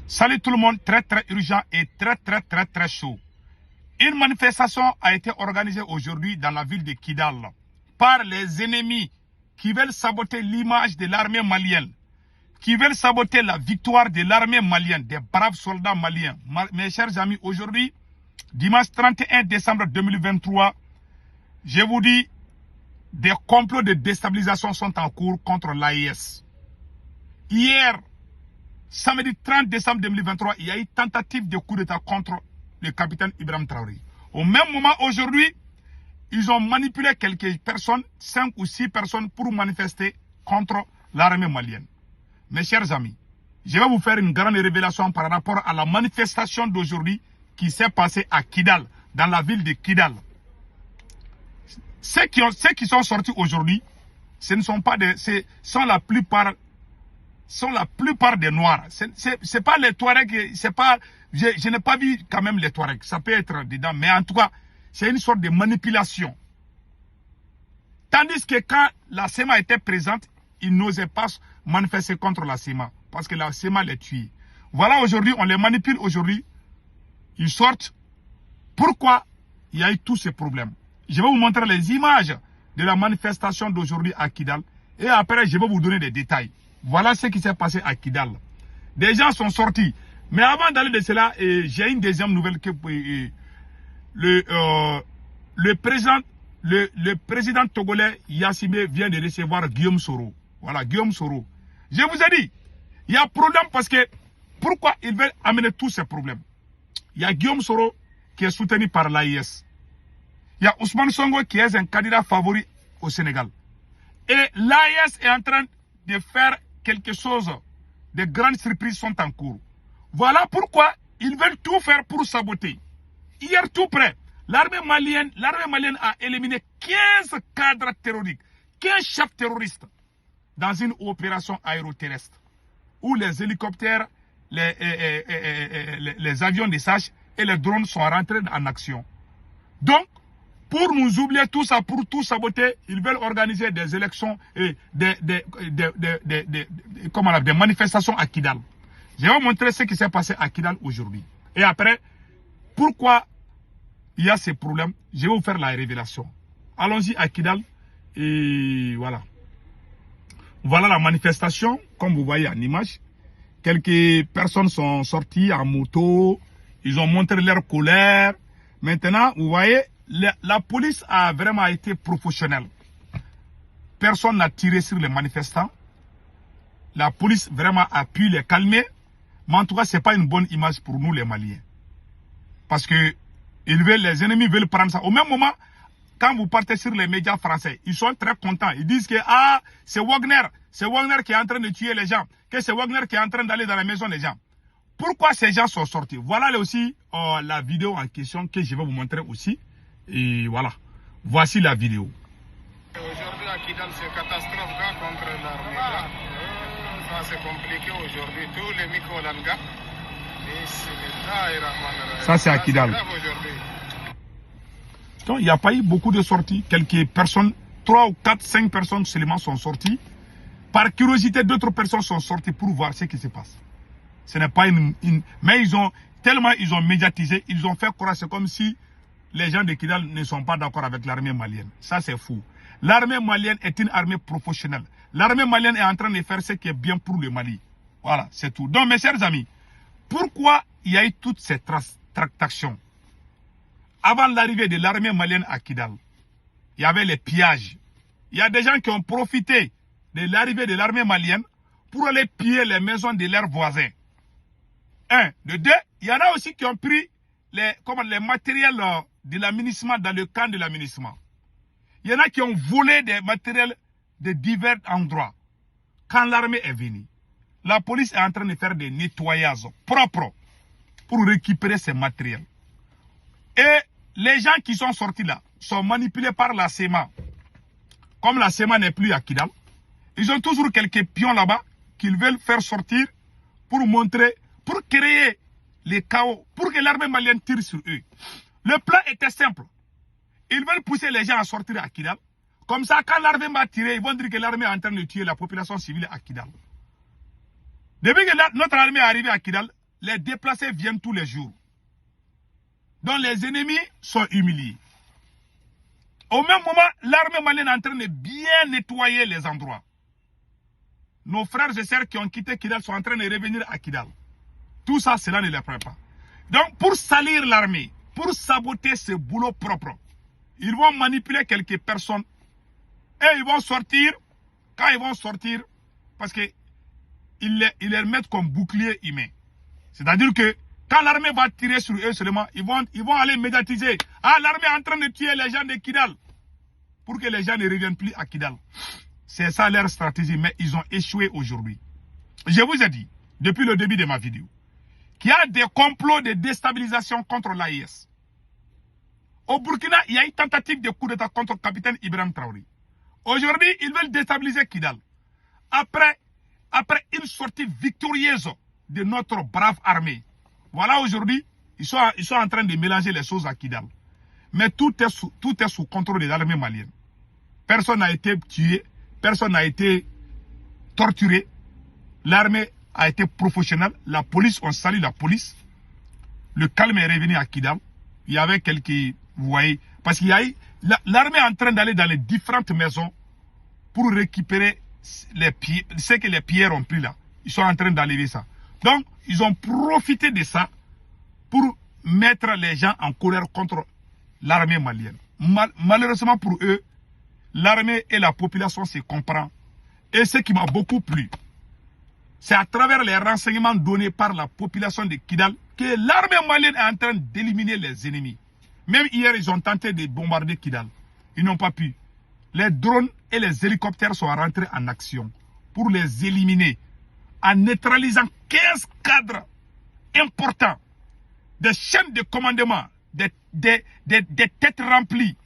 Salut tout le monde, très urgent et très chaud. Une manifestation a été organisée aujourd'hui dans la ville de Kidal par les ennemis qui veulent saboter l'image de l'armée malienne, qui veulent saboter la victoire de l'armée malienne, des braves soldats maliens. Mes chers amis, aujourd'hui, dimanche 31 décembre 2023, je vous dis, des complots de déstabilisation sont en cours contre l'AIS. Hier, samedi 30 décembre 2023, il y a eu tentative de coup d'État contre le capitaine Ibrahim Traoré. Au même moment, aujourd'hui, ils ont manipulé quelques personnes, 5 ou 6 personnes, pour manifester contre l'armée malienne. Mes chers amis, je vais vous faire une grande révélation par rapport à la manifestation d'aujourd'hui qui s'est passée à Kidal, dans la ville de Kidal. Ceux qui sont sortis aujourd'hui, ce ne sont pas des, sont la plupart des Noirs. C'est pas les Touaregs, c'est pas, je n'ai pas vu quand même les Touaregs. Ça peut être dedans, mais en tout cas, c'est une sorte de manipulation. Tandis que quand la SEMA était présente, ils n'osaient pas manifester contre la SEMA, parce que la SEMA les tuait. Voilà, aujourd'hui, on les manipule aujourd'hui. Ils sortent. Pourquoi il y a eu tous ces problèmes? Je vais vous montrer les images de la manifestation d'aujourd'hui à Kidal. Et après, je vais vous donner des détails. Voilà ce qui s'est passé à Kidal. Des gens sont sortis. Mais avant d'aller de cela, j'ai une deuxième nouvelle que le président togolais Yassimé vient de recevoir Guillaume Soro. Voilà, Guillaume Soro. Je vous ai dit, il y a problème parce que pourquoi ils veulent amener tous ces problèmes? Il y a Guillaume Soro qui est soutenu par l'AIS. Il y a Ousmane Sonko qui est un candidat favori au Sénégal. Et l'AIS est en train de faire quelque chose. De grandes surprises sont en cours. Voilà pourquoi ils veulent tout faire pour saboter. Hier, tout près, l'armée malienne a éliminé 15 cadres terroristes, 15 chefs terroristes dans une opération aéroterrestre où les hélicoptères, les avions de chasse et les drones sont rentrés en action. Donc, pour nous oublier tout ça, pour tout saboter, ils veulent organiser des élections et des manifestations à Kidal. Je vais vous montrer ce qui s'est passé à Kidal aujourd'hui. Et après, pourquoi il y a ces problèmes, je vais vous faire la révélation. Allons-y à Kidal et voilà. Voilà la manifestation, comme vous voyez en image. Quelques personnes sont sorties en moto, ils ont montré leur colère. Maintenant, vous voyez, la police a vraiment été professionnelle. Personne n'a tiré sur les manifestants. La police vraiment a pu les calmer. Mais en tout cas, ce n'est pas une bonne image pour nous les Maliens. Parce que les ennemis veulent prendre ça. Au même moment, quand vous partez sur les médias français, ils sont très contents. Ils disent que c'est Wagner qui est en train de tuer les gens. Que c'est Wagner qui est en train d'aller dans la maison des gens. Pourquoi ces gens sont sortis? Voilà aussi la vidéo en question que je vais vous montrer aussi. Et voilà, voici la vidéo. Aujourd'hui à Kidal, c'est catastrophe contre l'armée. Ça c'est compliqué aujourd'hui. Tous les micro-langas. Ça c'est à Kidal. Donc il n'y a pas eu beaucoup de sorties. Quelques personnes, 3 ou 4, 5 personnes seulement sont sorties. Par curiosité, d'autres personnes sont sorties pour voir ce qui se passe. Ce n'est pas mais ils ont médiatisé, ils ont fait croire, c'est comme si les gens de Kidal ne sont pas d'accord avec l'armée malienne. Ça, c'est fou. L'armée malienne est une armée professionnelle. L'armée malienne est en train de faire ce qui est bien pour le Mali. Voilà, c'est tout. Donc, mes chers amis, pourquoi il y a eu toutes ces tractations? Avant l'arrivée de l'armée malienne à Kidal, il y avait les pillages. Il y a des gens qui ont profité de l'arrivée de l'armée malienne pour aller piller les maisons de leurs voisins. Un. De deux, il y en a aussi qui ont pris les matériels de l'aménagement dans le camp de l'aménagement. Il y en a qui ont volé des matériels de divers endroits. Quand l'armée est venue, la police est en train de faire des nettoyages propres pour récupérer ces matériels. Et les gens qui sont sortis là sont manipulés par la SEMA. Comme la SEMA n'est plus à Kidal, ils ont toujours quelques pions là-bas qu'ils veulent faire sortir pour montrer, pour créer les chaos, pour que l'armée malienne tire sur eux. Le plan était simple. Ils veulent pousser les gens à sortir à Kidal. Comme ça, quand l'armée va tirer, ils vont dire que l'armée est en train de tuer la population civile à Kidal. Depuis que notre armée est arrivée à Kidal, les déplacés viennent tous les jours. Donc les ennemis sont humiliés. Au même moment, l'armée malienne est en train de bien nettoyer les endroits. Nos frères et sœurs qui ont quitté Kidal sont en train de revenir à Kidal. Tout ça, cela ne les prépare pas. Donc, pour salir l'armée, pour saboter ce boulot propre, ils vont manipuler quelques personnes et ils vont sortir. Quand ils vont sortir, parce qu'ils les mettent comme bouclier humain. C'est-à-dire que quand l'armée va tirer sur eux seulement, ils vont aller médiatiser. Ah, l'armée est en train de tuer les gens de Kidal. Pour que les gens ne reviennent plus à Kidal. C'est ça leur stratégie, mais ils ont échoué aujourd'hui. Je vous ai dit, depuis le début de ma vidéo, qu'il y a des complots de déstabilisation contre l'AIS. Au Burkina, il y a eu tentative de coup d'État contre le capitaine Ibrahim Traoré. Aujourd'hui, ils veulent déstabiliser Kidal. Après une sortie victorieuse de notre brave armée. Voilà, aujourd'hui, ils sont en train de mélanger les choses à Kidal. Mais tout est sous contrôle de l'armée malienne. Personne n'a été tué, personne n'a été torturé. L'armée a été professionnelle. La police, on salue la police. Le calme est revenu à Kidal. Il y avait quelques, vous voyez, parce qu'il y a eu, l'armée est en train d'aller dans les différentes maisons pour récupérer ce que les pierres ont pris là. Ils sont en train d'enlever ça. Donc, ils ont profité de ça pour mettre les gens en colère contre l'armée malienne. Malheureusement pour eux, l'armée et la population se comprennent. Et ce qui m'a beaucoup plu, c'est à travers les renseignements donnés par la population de Kidal que l'armée malienne est en train d'éliminer les ennemis. Même hier, ils ont tenté de bombarder Kidal. Ils n'ont pas pu. Les drones et les hélicoptères sont rentrés en action pour les éliminer en neutralisant 15 cadres importants, des chaînes de commandement, des têtes remplies,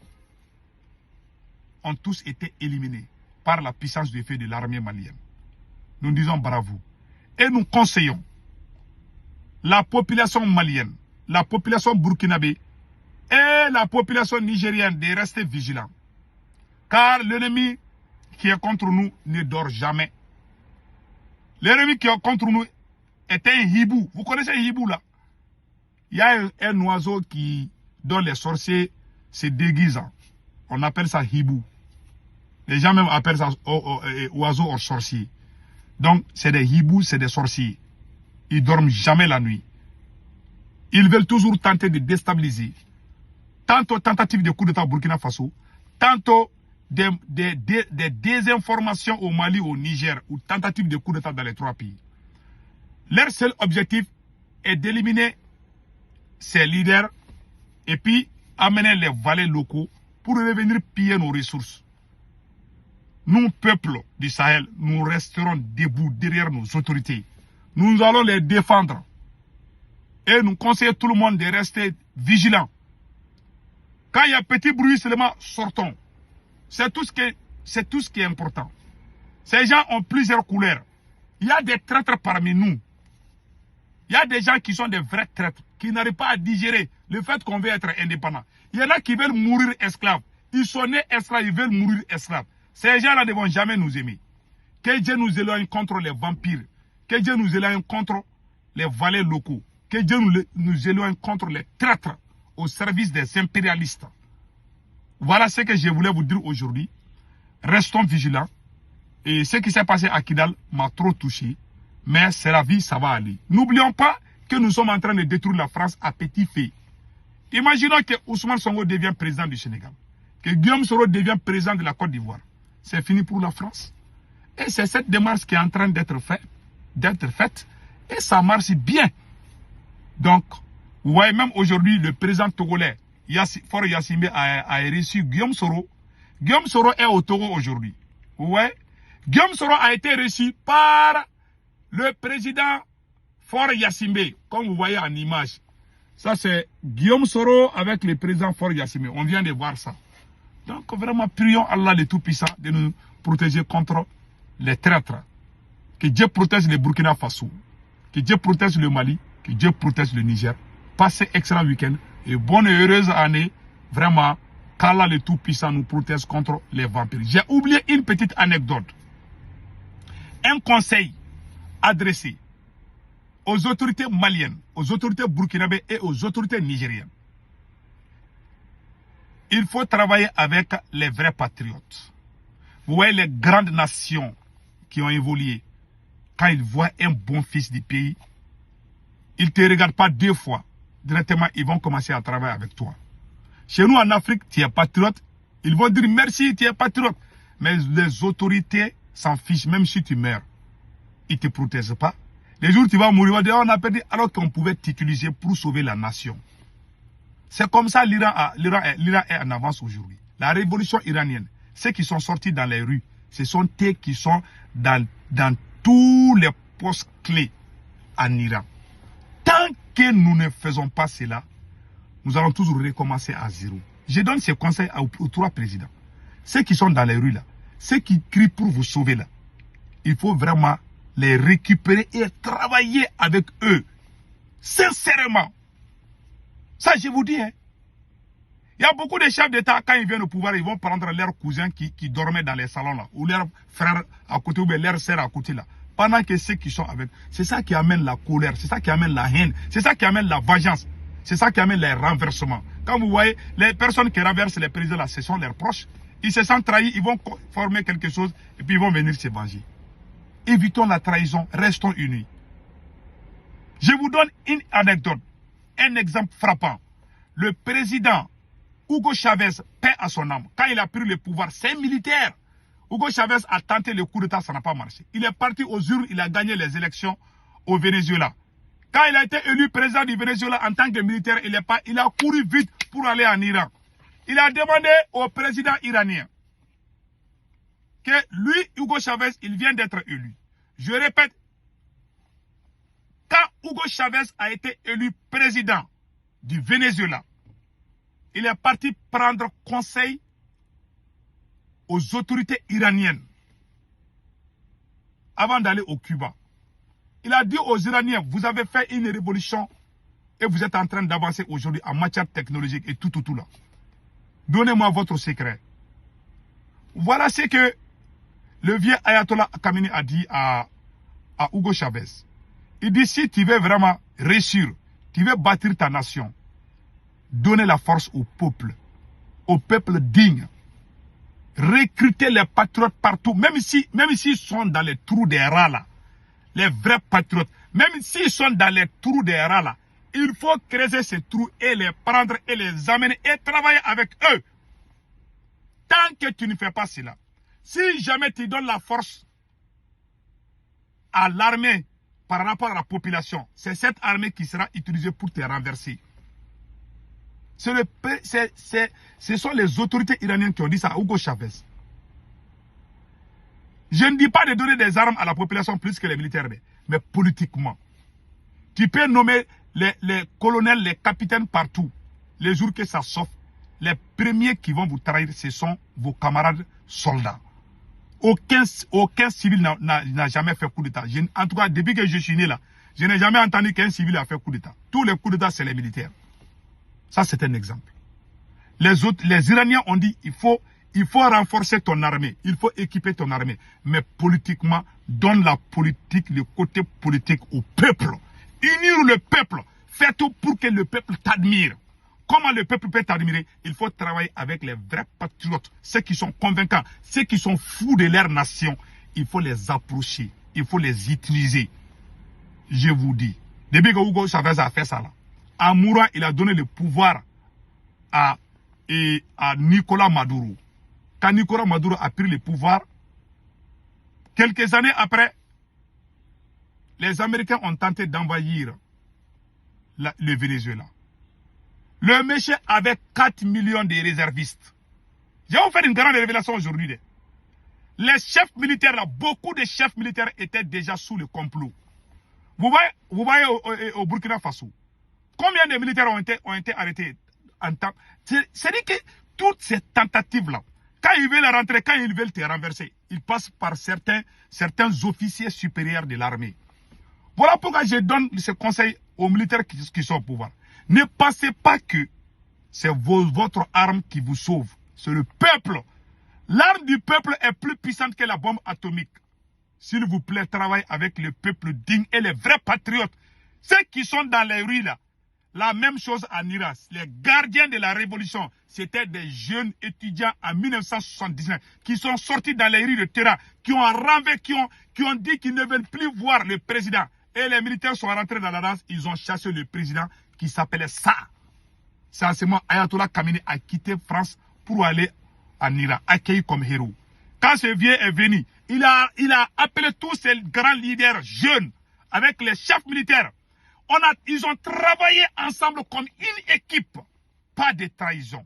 ont tous été éliminés par la puissance de feu de l'armée malienne. Nous disons bravo. Et nous conseillons la population malienne, la population burkinabé et la population nigérienne de rester vigilants. Car l'ennemi qui est contre nous ne dort jamais. L'ennemi qui est contre nous est un hibou. Vous connaissez un hibou là? Il y a un oiseau dont les sorciers se déguisent. On appelle ça hibou. Les gens même appellent ça oiseau hors sorcier. Donc, c'est des hibous, c'est des sorciers. Ils dorment jamais la nuit. Ils veulent toujours tenter de déstabiliser. Tantôt tentative de coup d'État au Burkina Faso, tantôt des désinformations au Mali, au Niger, ou tentative de coup d'État dans les trois pays. Leur seul objectif est d'éliminer ces leaders et puis amener les valets locaux pour revenir piller nos ressources. Nous, peuple du Sahel, nous resterons debout derrière nos autorités. Nous allons les défendre. Et nous conseillons tout le monde de rester vigilant. Quand il y a petit bruit seulement, sortons. C'est tout ce qui est important. Ces gens ont plusieurs couleurs. Il y a des traîtres parmi nous. Il y a des gens qui sont des vrais traîtres, qui n'arrivent pas à digérer le fait qu'on veut être indépendant. Il y en a qui veulent mourir esclaves. Ils sont nés esclaves, ils veulent mourir esclaves. Ces gens-là ne vont jamais nous aimer. Que Dieu nous éloigne contre les vampires. Que Dieu nous éloigne contre les valets locaux. Que Dieu nous éloigne contre les traîtres au service des impérialistes. Voilà ce que je voulais vous dire aujourd'hui. Restons vigilants. Et ce qui s'est passé à Kidal m'a trop touché. Mais c'est la vie, ça va aller. N'oublions pas que nous sommes en train de détruire la France à petit feu. Imaginons que Ousmane Sonko devient président du Sénégal. Que Guillaume Soro devient président de la Côte d'Ivoire. C'est fini pour la France. Et c'est cette démarche qui est en train d'être faite. Et ça marche bien. Donc, vous voyez même aujourd'hui le président togolais, Faure Gnassingbé, a reçu Guillaume Soro. Guillaume Soro est au Togo aujourd'hui. Vous voyez? Guillaume Soro a été reçu par le président Faure Gnassingbé, comme vous voyez en image. Ça, c'est Guillaume Soro avec le président Faure Gnassingbé. On vient de voir ça. Donc, vraiment, prions Allah le Tout-Puissant de nous protéger contre les traîtres. Que Dieu protège le Burkina Faso. Que Dieu protège le Mali. Que Dieu protège le Niger. Passez excellent week-end et bonne et heureuse année. Vraiment, qu'Allah le Tout-Puissant nous protège contre les vampires. J'ai oublié une petite anecdote. Un conseil adressé aux autorités maliennes, aux autorités burkinabées et aux autorités nigériennes. Il faut travailler avec les vrais patriotes. Vous voyez les grandes nations qui ont évolué, quand ils voient un bon fils du pays, ils ne te regardent pas deux fois. Directement, ils vont commencer à travailler avec toi. Chez nous en Afrique, tu es patriote, ils vont dire merci, tu es patriote. Mais les autorités s'en fichent, même si tu meurs. Ils ne te protègent pas. Les jours où tu vas mourir, on va dire, on a perdu alors qu'on pouvait t'utiliser pour sauver la nation. C'est comme ça l'Iran est en avance aujourd'hui. La révolution iranienne, ceux qui sont sortis dans les rues, ce sont eux qui sont dans tous les postes clés en Iran. Tant que nous ne faisons pas cela, nous allons toujours recommencer à zéro. Je donne ces conseils aux trois présidents. Ceux qui sont dans les rues là, ceux qui crient pour vous sauver là, il faut vraiment les récupérer et travailler avec eux. Sincèrement. Ça, je vous dis. Hein. Il y a beaucoup de chefs d'État, quand ils viennent au pouvoir, ils vont prendre leurs cousins qui dormaient dans les salons là, ou leurs frères à côté, ou bien leurs sœurs à côté là. Pendant que ceux qui sont avec, c'est ça qui amène la colère, c'est ça qui amène la haine, c'est ça qui amène la vengeance, c'est ça qui amène les renversements. Quand vous voyez, les personnes qui renversent les présidents là, ce sont leurs proches. Ils se sentent trahis, ils vont former quelque chose et puis ils vont venir se venger. Évitons la trahison, restons unis. Je vous donne une anecdote, un exemple frappant. Le président Hugo Chavez, paix à son âme, quand il a pris le pouvoir, c'est un militaire. Hugo Chavez a tenté le coup d'État, ça n'a pas marché. Il est parti aux urnes, il a gagné les élections au Venezuela. Quand il a été élu président du Venezuela en tant que militaire, il a couru vite pour aller en Iran. Il a demandé au président iranien que lui, Hugo Chavez, il vient d'être élu. Je répète, quand Hugo Chavez a été élu président du Venezuela, il est parti prendre conseil aux autorités iraniennes avant d'aller au Cuba. Il a dit aux Iraniens, vous avez fait une révolution et vous êtes en train d'avancer aujourd'hui en matière technologique et tout là. Donnez-moi votre secret. Voilà ce que le vieux Ayatollah Khamenei a dit à Hugo Chavez. Il dit, si tu veux vraiment réussir, tu veux bâtir ta nation, donnez la force au peuple digne. Recrutez les patriotes partout, même s'ils sont dans les trous des rats là, les vrais patriotes, même s'ils sont dans les trous des rats là, il faut creuser ces trous et les prendre et les amener et travailler avec eux. Tant que tu ne fais pas cela, si jamais tu donnes la force à l'armée par rapport à la population, c'est cette armée qui sera utilisée pour te renverser. Ce sont les autorités iraniennes qui ont dit ça à Hugo Chavez. Je ne dis pas de donner des armes à la population plus que les militaires, mais politiquement. Tu peux nommer les colonels, les capitaines partout. Les jours que ça s'offre, les premiers qui vont vous trahir, ce sont vos camarades soldats. Aucun civil n'a jamais fait coup d'État. En tout cas, depuis que je suis né là, je n'ai jamais entendu qu'un civil a fait coup d'État. Tous les coups d'État, c'est les militaires. Ça, c'est un exemple. Les Iraniens ont dit, il faut renforcer ton armée, il faut équiper ton armée. Mais politiquement, donne la politique, le côté politique au peuple. Unir le peuple. Fais tout pour que le peuple t'admire. Comment le peuple peut t'admirer? Il faut travailler avec les vrais patriotes, ceux qui sont convaincants, ceux qui sont fous de leur nation. Il faut les approcher, il faut les utiliser. Je vous dis, depuis que Hugo Chavez a fait ça là, en mourant, il a donné le pouvoir à Nicolas Maduro. Quand Nicolas Maduro a pris le pouvoir, quelques années après, les Américains ont tenté d'envahir le Venezuela. Le monsieur avait 4 millions de réservistes. Je vais vous faire une grande révélation aujourd'hui. Les chefs militaires, là, beaucoup de chefs militaires étaient déjà sous le complot. Vous voyez au Burkina Faso, combien de militaires ont été arrêtés en temps? C'est-à-dire que toutes ces tentatives-là, quand ils veulent rentrer, quand ils veulent te renverser, ils passent par certains officiers supérieurs de l'armée. Voilà pourquoi je donne ce conseil aux militaires qui sont au pouvoir. Ne pensez pas que c'est votre arme qui vous sauve. C'est le peuple. L'arme du peuple est plus puissante que la bombe atomique. S'il vous plaît, travaillez avec le peuple digne et les vrais patriotes. Ceux qui sont dans les rues là, la même chose en Iran. Les gardiens de la révolution, c'était des jeunes étudiants en 1979 qui sont sortis dans les rues de Téhéran, qui ont renversé, qui ont dit qu'ils ne veulent plus voir le président. Et les militaires sont rentrés dans la danse, ils ont chassé le président qui s'appelait Sarr. C'est à ce moment Ayatollah Khamenei a quitté France pour aller en Iran, accueilli comme héros. Quand ce vieux est venu, il a appelé tous ces grands leaders jeunes avec les chefs militaires. Ils ont travaillé ensemble comme une équipe. Pas de trahison.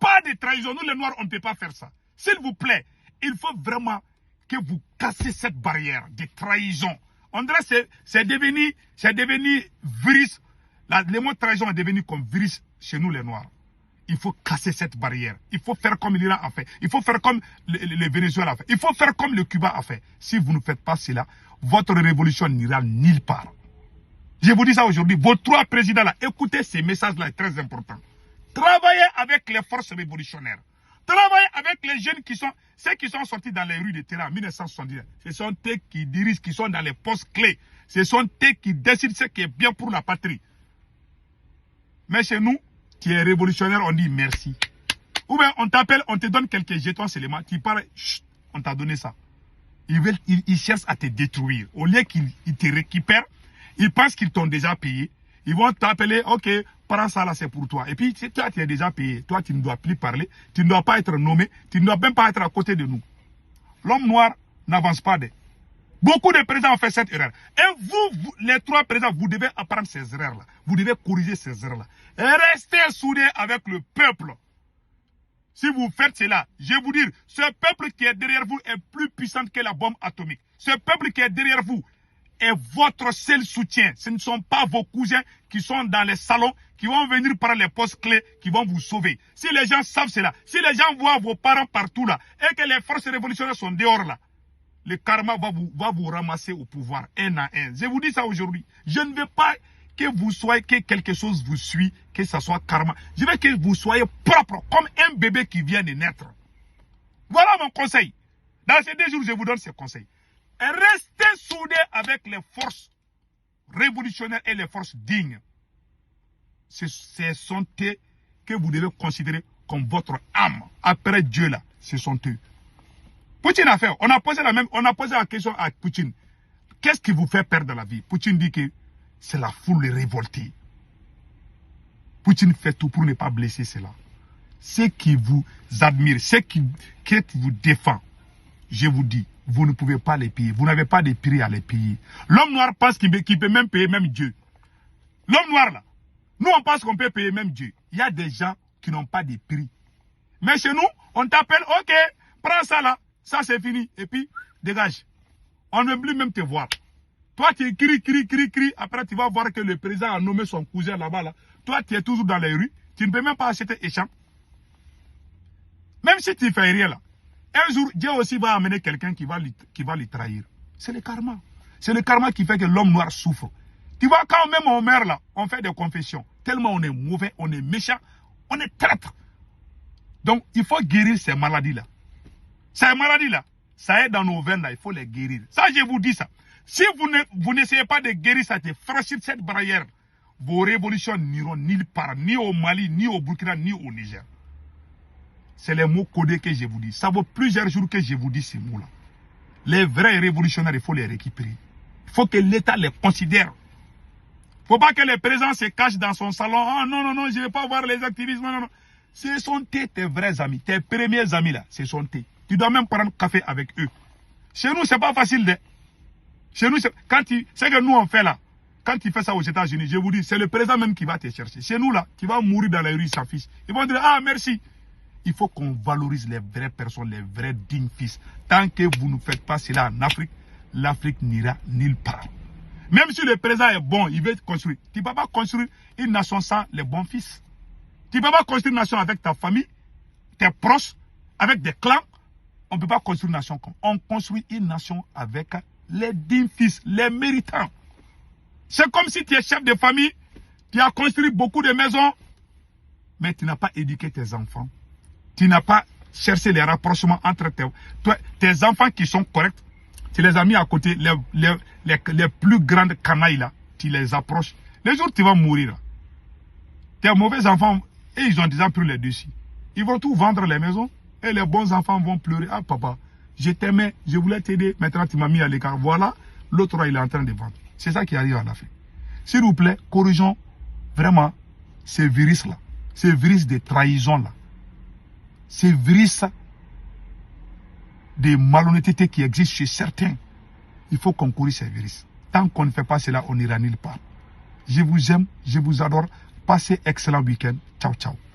Pas de trahison. Nous les Noirs, on ne peut pas faire ça. S'il vous plaît, il faut vraiment que vous cassez cette barrière de trahison. On dirait que c'est devenu virus. Le mot trahison est devenu comme virus chez nous les Noirs. Il faut casser cette barrière. Il faut faire comme l'Iran a fait. Il faut faire comme le Venezuela a fait. Il faut faire comme le Cuba a fait. Si vous ne faites pas cela, votre révolution n'ira nulle part. Je vous dis ça aujourd'hui. Vos 3 présidents là, écoutez ces messages-là, c'est très important. Travaillez avec les forces révolutionnaires. Travaillez avec les jeunes ceux qui sont sortis dans les rues de Téhéran en 1970. Ce sont eux qui dirigent, qui sont dans les postes clés. Ce sont eux qui décident ce qui est bien pour la patrie. Mais chez nous, tu es révolutionnaire, on dit merci. Ou bien on t'appelle, on te donne quelques jetons seulement, tu parles, chut, on t'a donné ça. Ils cherchent à te détruire. Au lieu qu'ils te récupèrent, ils pensent qu'ils t'ont déjà payé. Ils vont t'appeler, ok, prends ça là, c'est pour toi. Et puis, toi, tu es déjà payé. Toi, tu ne dois plus parler. Tu ne dois pas être nommé. Tu ne dois même pas être à côté de nous. L'homme noir n'avance pas. Beaucoup de présidents ont fait cette erreur. Et vous, les 3 présidents, vous devez apprendre ces erreurs-là. Vous devez corriger ces erreurs-là. Restez soudés avec le peuple. Si vous faites cela, je vais vous dire, ce peuple qui est derrière vous est plus puissant que la bombe atomique. Ce peuple qui est derrière vous est votre seul soutien. Ce ne sont pas vos cousins qui sont dans les salons, qui vont venir par les postes clés, qui vont vous sauver. Si les gens savent cela, si les gens voient vos parents partout là, et que les forces révolutionnaires sont dehors là, le karma va vous ramasser au pouvoir, un à un. Je vous dis ça aujourd'hui. Je ne veux pas que vous soyez, que quelque chose vous suit, que ce soit karma. Je veux que vous soyez propre, comme un bébé qui vient de naître. Voilà mon conseil. Dans ces 2 jours, je vous donne ces conseils. Restez soudés avec les forces révolutionnaires et les forces dignes. Ce sont eux que vous devez considérer comme votre âme. Après Dieu là, ce sont eux. Poutine a fait, on a posé la question à Poutine. Qu'est-ce qui vous fait perdre la vie? Poutine dit que c'est la foule révoltée. Poutine fait tout pour ne pas blesser cela. Ceux qui vous admirent, ceux qui vous défendent, je vous dis, vous ne pouvez pas les payer. Vous n'avez pas de prix à les payer. L'homme noir pense qu'il peut même payer même Dieu. L'homme noir là, nous on pense qu'on peut payer même Dieu. Il y a des gens qui n'ont pas de prix. Mais chez nous, on t'appelle, ok, prends ça là, ça c'est fini. Et puis, dégage. On ne veut plus même te voir. Toi tu cries, après tu vas voir que le président a nommé son cousin là-bas là. Toi tu es toujours dans les rues, tu ne peux même pas acheter échange. Même si tu ne fais rien là. Un jour, Dieu aussi va amener quelqu'un qui va le trahir. C'est le karma. C'est le karma qui fait que l'homme noir souffre. Tu vois, quand même on meurt là, on fait des confessions. Tellement on est mauvais, on est méchant, on est traître. Donc, il faut guérir ces maladies-là. Ces maladies-là, ça est dans nos veines là, il faut les guérir. Ça, je vous dis ça. Si vous n'essayez pas de guérir ça, de franchir cette barrière, vos révolutions n'iront nulle part, ni au Mali, ni au Burkina, ni au Niger. C'est les mots codés que je vous dis. Ça vaut plusieurs jours que je vous dis ces mots-là. Les vrais révolutionnaires, il faut les récupérer. Il faut que l'État les considère. Il ne faut pas que le président se cache dans son salon. Ah non, je ne vais pas voir les activistes. Non. Ce sont tes vrais amis, tes premiers amis là. Ce sont tes. Tu dois même prendre café avec eux. Chez nous, ce n'est pas facile. Chez nous, c'est que nous on fait là. Quand tu fais ça aux États-Unis, je vous dis, c'est le président même qui va te chercher. Chez nous là, tu vas mourir dans la rue, sa fils. Ils vont dire, ah merci. Il faut qu'on valorise les vraies personnes, les vrais dignes fils. Tant que vous ne faites pas cela en Afrique, l'Afrique n'ira nulle part. Même si le président est bon, il veut construire. Tu ne peux pas construire une nation sans les bons fils. Tu ne peux pas construire une nation avec ta famille, tes proches, avec des clans. On ne peut pas construire une nation comme. On construit une nation avec les dignes fils, les méritants. C'est comme si tu es chef de famille, tu as construit beaucoup de maisons, mais tu n'as pas éduqué tes enfants. Tu n'as pas cherché les rapprochements entre tes enfants qui sont corrects. Tu les as mis à côté, les plus grandes canailles là. tu les approches, les jours tu vas mourir. Tes mauvais enfants, et ils ont déjà pris les dessus. Ils vont tout vendre les maisons et les bons enfants vont pleurer. Ah papa, je t'aimais, je voulais t'aider, maintenant tu m'as mis à l'écart. Voilà, l'autre il est en train de vendre. C'est ça qui arrive à la fin. S'il vous plaît, corrigeons vraiment ces virus-là, ces virus de trahison-là, ces virus de malhonnêteté qui existent chez certains. Il faut qu'on corrige ces virus. Tant qu'on ne fait pas cela, on n'ira nulle part. Je vous aime, je vous adore. Passez excellent week-end. Ciao, ciao.